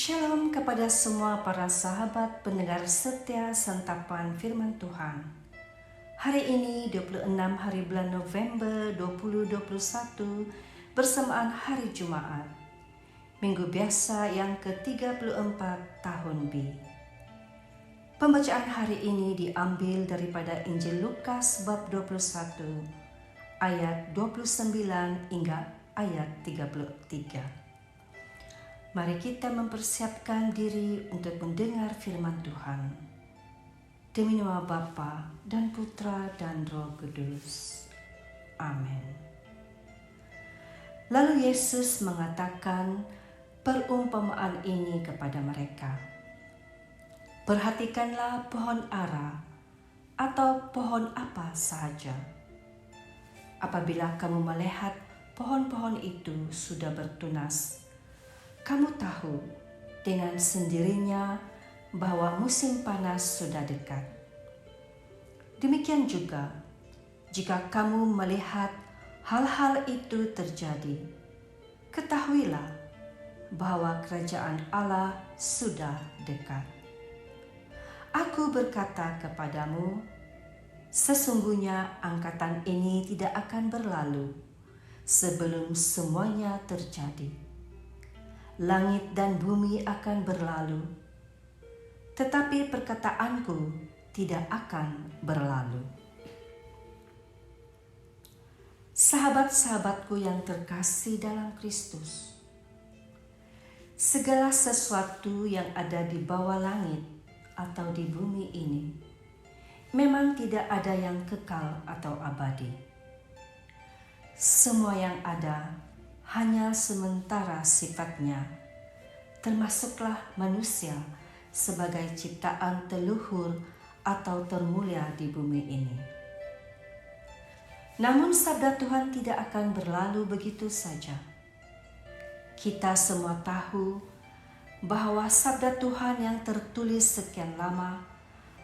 Shalom kepada semua para sahabat pendengar setia santapan firman Tuhan. Hari ini 26 hari bulan November 2021 bersamaan hari Jumat. Minggu biasa yang ke-34 tahun B. Pembacaan hari ini diambil daripada Injil Lukas bab 21 ayat 29 hingga ayat 33. Mari kita mempersiapkan diri untuk mendengar firman Tuhan. Demi nama Bapa dan Putra dan Roh Kudus. Amin. Lalu Yesus mengatakan perumpamaan ini kepada mereka. Perhatikanlah pohon ara atau pohon apa sahaja. Apabila kamu melihat pohon-pohon itu sudah bertunas, kamu tahu dengan sendirinya bahwa musim panas sudah dekat. Demikian juga, jika kamu melihat hal-hal itu terjadi, ketahuilah bahwa kerajaan Allah sudah dekat. Aku berkata kepadamu, sesungguhnya angkatan ini tidak akan berlalu sebelum semuanya terjadi. Langit dan bumi akan berlalu, tetapi perkataanku tidak akan berlalu. Sahabat-sahabatku yang terkasih dalam Kristus, segala sesuatu yang ada di bawah langit atau di bumi ini memang tidak ada yang kekal atau abadi. Semua yang ada hanya sementara sifatnya, termasuklah manusia sebagai ciptaan terluhur atau termulia di bumi ini. Namun sabda Tuhan tidak akan berlalu begitu saja. Kita semua tahu bahwa sabda Tuhan yang tertulis sekian lama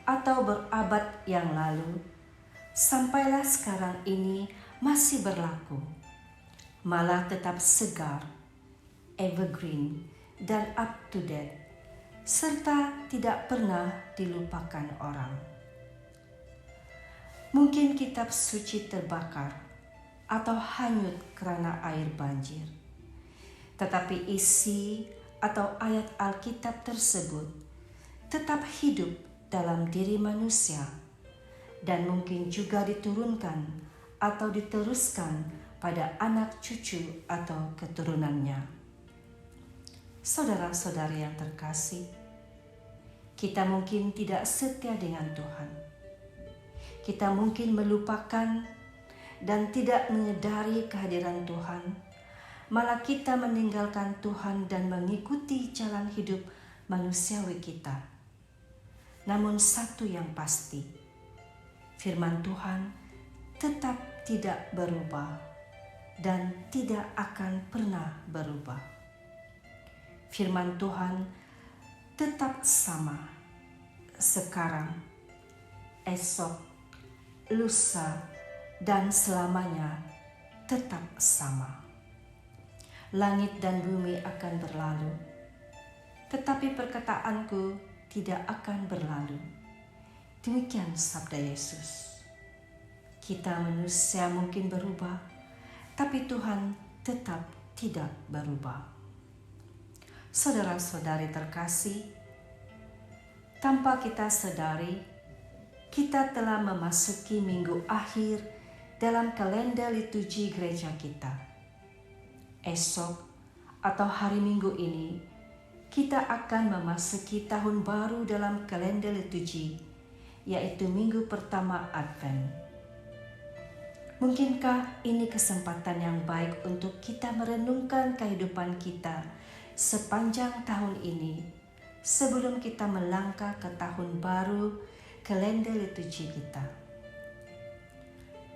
atau berabad yang lalu, sampailah sekarang ini masih berlaku. Malah tetap segar, evergreen, dan up to date, serta tidak pernah dilupakan orang. Mungkin kitab suci terbakar atau hanyut karena air banjir, tetapi isi atau ayat Alkitab tersebut tetap hidup dalam diri manusia dan mungkin juga diturunkan atau diteruskan pada anak cucu atau keturunannya. Saudara-saudari yang terkasih, kita mungkin tidak setia dengan Tuhan. Kita mungkin melupakan dan tidak menyadari kehadiran Tuhan. Malah kita meninggalkan Tuhan dan mengikuti jalan hidup manusiawi kita. Namun satu yang pasti, firman Tuhan tetap tidak berubah dan tidak akan pernah berubah. Firman Tuhan tetap sama, sekarang, esok, lusa, dan selamanya tetap sama. Langit dan bumi akan berlalu, tetapi perkataanku tidak akan berlalu. Demikian sabda Yesus. Kita manusia mungkin berubah, tapi Tuhan tetap tidak berubah. Saudara-saudari terkasih, tanpa kita sadari, kita telah memasuki minggu akhir dalam kalender liturgi gereja kita. Esok atau hari Minggu ini, kita akan memasuki tahun baru dalam kalender liturgi, yaitu minggu pertama Advent. Mungkinkah ini kesempatan yang baik untuk kita merenungkan kehidupan kita sepanjang tahun ini sebelum kita melangkah ke tahun baru kalender liturgi kita.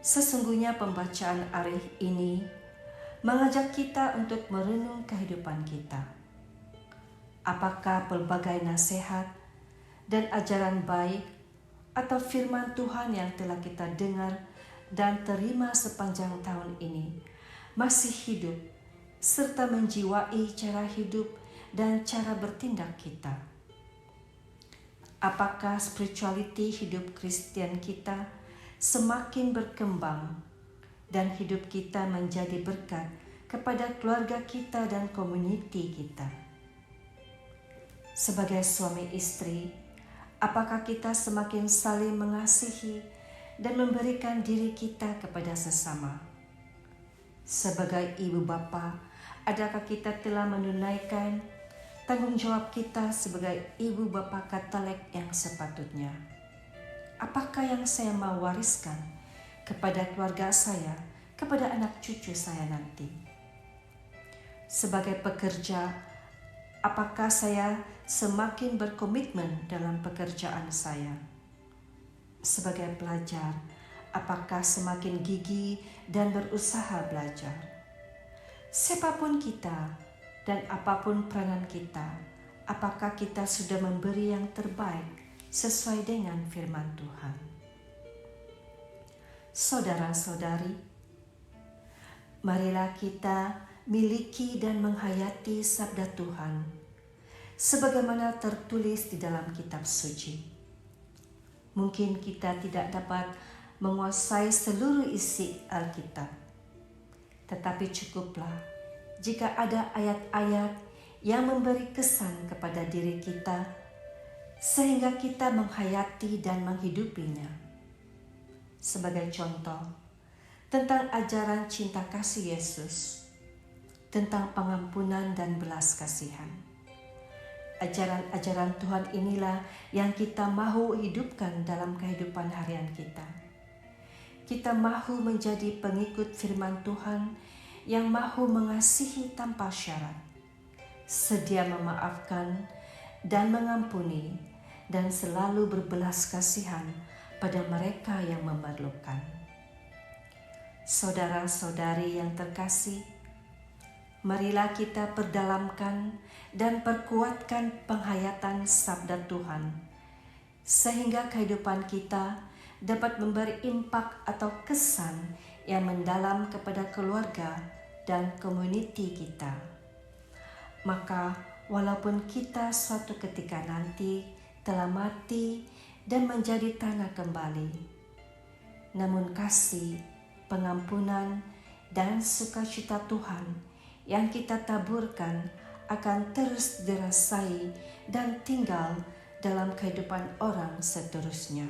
Sesungguhnya pembacaan hari ini mengajak kita untuk merenung kehidupan kita. Apakah berbagai nasihat dan ajaran baik atau firman Tuhan yang telah kita dengar dan terima sepanjang tahun ini masih hidup serta menjiwai cara hidup dan cara bertindak kita. Apakah spirituality hidup Kristen kita semakin berkembang dan hidup kita menjadi berkat kepada keluarga kita dan komuniti kita? Sebagai suami istri, apakah kita semakin saling mengasihi dan memberikan diri kita kepada sesama? Sebagai ibu bapa, adakah kita telah menunaikan tanggung jawab kita sebagai ibu bapa Katolik yang sepatutnya? Apakah yang saya mau wariskan kepada keluarga saya, kepada anak cucu saya nanti? Sebagai pekerja, apakah saya semakin berkomitmen dalam pekerjaan saya? Sebagai pelajar, apakah semakin gigih dan berusaha belajar? Siapapun kita dan apapun peranan kita, apakah kita sudah memberi yang terbaik sesuai dengan firman Tuhan? Saudara-saudari, marilah kita miliki dan menghayati sabda Tuhan sebagaimana tertulis di dalam kitab suci. Mungkin kita tidak dapat menguasai seluruh isi Alkitab, tetapi cukuplah jika ada ayat-ayat yang memberi kesan kepada diri kita sehingga kita menghayati dan menghidupinya. Sebagai contoh, tentang ajaran cinta kasih Yesus, tentang pengampunan dan belas kasihan. Ajaran-ajaran Tuhan inilah yang kita mahu hidupkan dalam kehidupan harian kita. Kita mahu menjadi pengikut firman Tuhan yang mahu mengasihi tanpa syarat, sedia memaafkan dan mengampuni, dan selalu berbelas kasihan pada mereka yang memerlukan. Saudara-saudari yang terkasih, marilah kita perdalamkan dan perkuatkan penghayatan sabda Tuhan, sehingga kehidupan kita dapat memberi impak atau kesan yang mendalam kepada keluarga dan komuniti kita. Maka walaupun kita suatu ketika nanti telah mati dan menjadi tanah kembali, namun kasih, pengampunan, dan sukacita Tuhan yang kita taburkan akan terus dirasai dan tinggal dalam kehidupan orang seterusnya.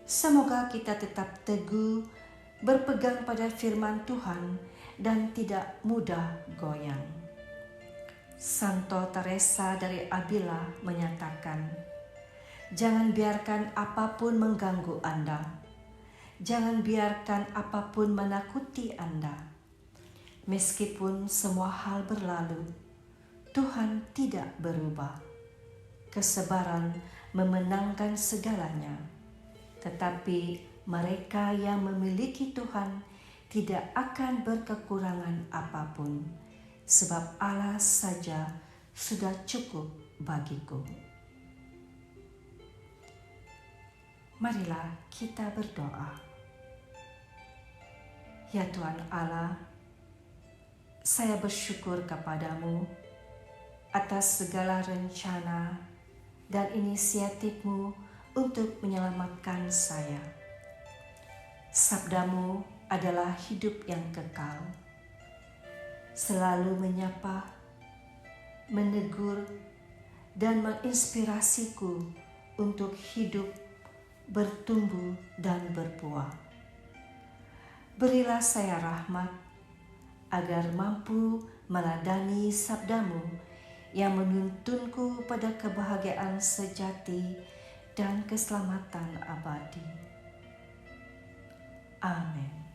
Semoga kita tetap teguh berpegang pada firman Tuhan dan tidak mudah goyang. Santo Teresa dari Avila menyatakan, jangan biarkan apapun mengganggu Anda. Jangan biarkan apapun menakuti Anda. Meskipun semua hal berlalu, Tuhan tidak berubah. Kesabaran memenangkan segalanya. Tetapi mereka yang memiliki Tuhan tidak akan berkekurangan apapun, sebab Allah saja sudah cukup bagiku. Marilah kita berdoa. Ya Tuhan Allah, saya bersyukur kepadamu atas segala rencana dan inisiatifmu untuk menyelamatkan saya. Sabdamu adalah hidup yang kekal, selalu menyapa, menegur, dan menginspirasiku untuk hidup, bertumbuh, dan berbuah. Berilah saya rahmat agar mampu meladani sabdamu yang menuntunku pada kebahagiaan sejati dan keselamatan abadi. Amin.